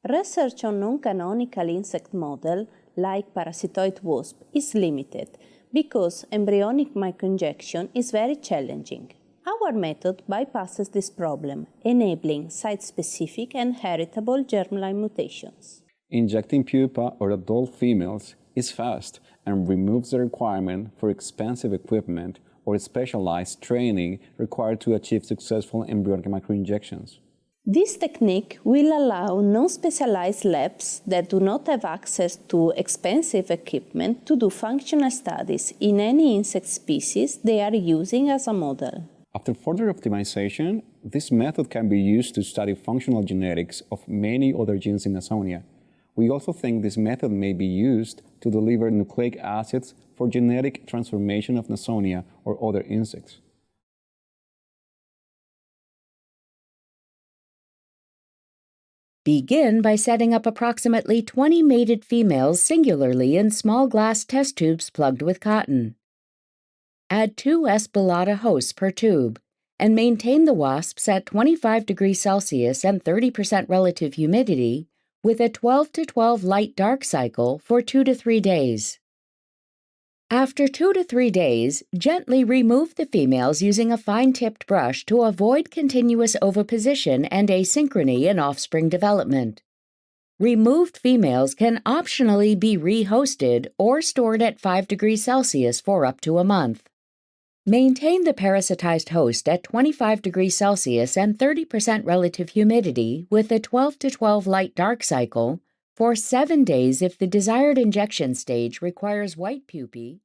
Research on non-canonical insect model, like parasitoid wasp, is limited because embryonic microinjection is very challenging. Our method bypasses this problem, enabling site-specific and heritable germline mutations. Injecting pupa or adult females is fast and removes the requirement for expensive equipment or specialized training required to achieve successful embryonic microinjections. This technique will allow non-specialized labs that do not have access to expensive equipment to do functional studies in any insect species they are using as a model. After further optimization, this method can be used to study functional genetics of many other genes in Nasonia. We also think this method may be used to deliver nucleic acids for genetic transformation of Nasonia or other insects. Begin by setting up approximately 20 mated females singularly in small glass test tubes plugged with cotton. Add 2 S. bellata hosts per tube, and maintain the wasps at 25 degrees Celsius and 30% relative humidity with a 12-to-12 light-dark cycle for 2 to 3 days. After 2 to 3 days, gently remove the females using a fine-tipped brush to avoid continuous oviposition and asynchrony in offspring development. Removed females can optionally be rehosted or stored at 5 degrees Celsius for up to a month. Maintain the parasitized host at 25 degrees Celsius and 30% relative humidity with a 12-to-12 light-dark cycle for 7 days if the desired injection stage requires white pupae